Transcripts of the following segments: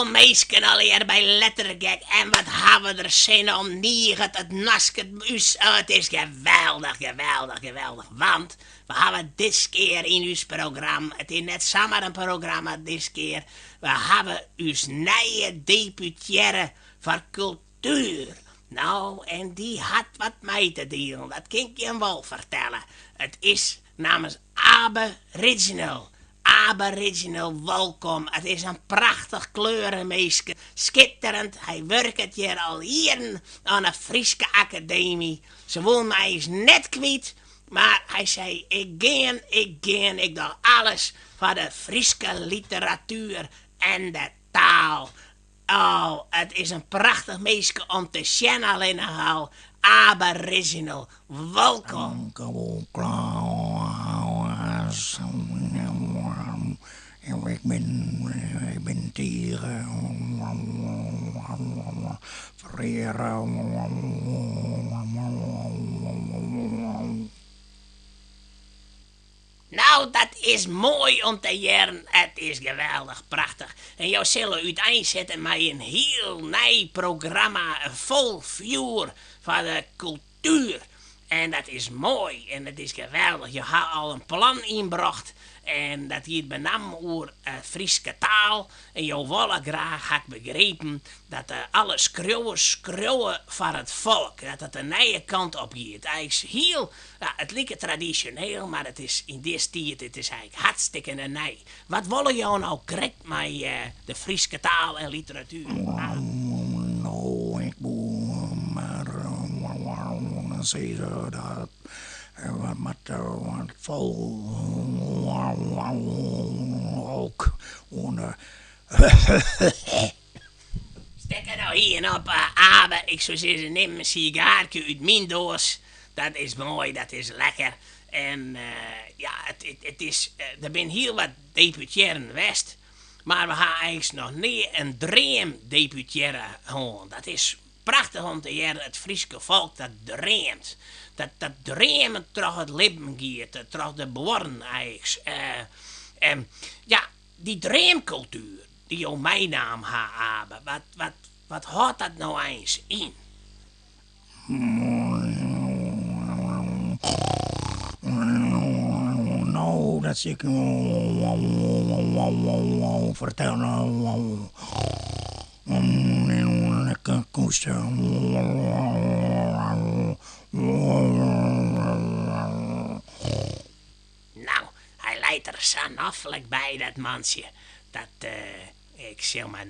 Welkom meisken alweer bij Lettergek. En wat hebben we er zin om nieren het nasket us. Het is geweldig. Want we hebben dit keer in ons programma, het is net zomaar een programma dit keer. We hebben ons nieuwe deputaire voor cultuur. Nou, en die had wat mee te delen, dat kan ik je wel vertellen. Het is namens Aboriginal. Aboriginal, welkom. Het is een prachtig kleurenmeisje. Schitterend. Hij werkt hier al jaren aan een Friese academie. Ze wil mij eens net kwijt. Maar hij zei, ik doe alles voor de Friese literatuur en de taal. Oh, het is een prachtig meisje om te zien alleen al. Aboriginal, welkom. Ik ben dieren. Vereren. Nou, dat is mooi om te horen. Het is geweldig, prachtig. En jou zullen uiteenzetten met een heel nieuw programma vol vuur van de cultuur. En dat is mooi en dat is geweldig. Je hebt al een plan ingebracht. En dat je het benam over Friese taal. En jou willen graag, had ik begrepen, dat alle schreeuwen voor het volk. Dat het een nieuwe kant op gaat. Eigenlijk heel, het lijkt traditioneel, maar het is in deze tijd, het is eigenlijk hartstikke nieuw. Wat willen jou nou krijgt met de Friese taal en literatuur? Nou, ik moet maar zeggen dat met het vol ook onder. Stek er nou hier op, Abe. Ik zou zeggen, neem een sigaartje uit mijn doos. Dat is mooi, dat is lekker. En ja, het is, er zijn heel wat deputeren West. Maar we gaan eigenlijk nog niet een dream deputeren gewoon. Dat is prachtig om te horen, het Friese volk dat dreamt. Dat dreamen terug het leven gaat, terug de woorden eigenlijk. Ja, die dreamcultuur die jou mijn naam hebben, wat houdt dat nou eens in? Nou, dat zie ik vertellen. Lekker koesten. Nou, hij leidt er sanafelijk bij, dat mansje. Dat, ik zal maar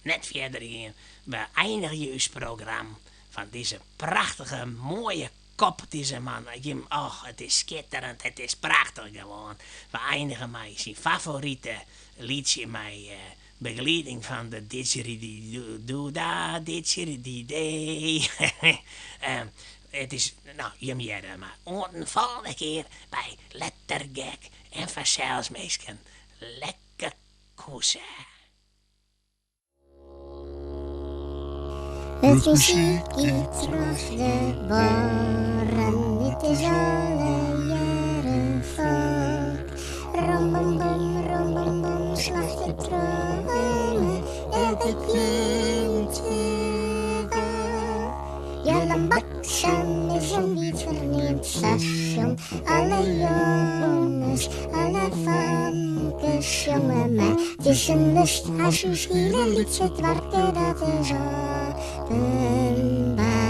net verder gaan. We eindigen ons programma van deze prachtige, mooie kop, deze man. Oh, het is schitterend, het is prachtig gewoon. We eindigen met zijn favoriete liedje, met begeleiding van de didgeridoo-da, didgeridoo-day. Het is, nou, je meer maar. Een volgende keer bij Lettergek en Verzelsmeesken. Lekker koesen. Het muziekje terug de barren, dit is alle jaren vaak. Ram bam, slag je trommelen, elke klinkt weer waar. Jan Baksem is een niet verneemd station. Alle jongens, alle vankes jongen mij. Het is een lust als je hele liedje het wakker dat is openbaar.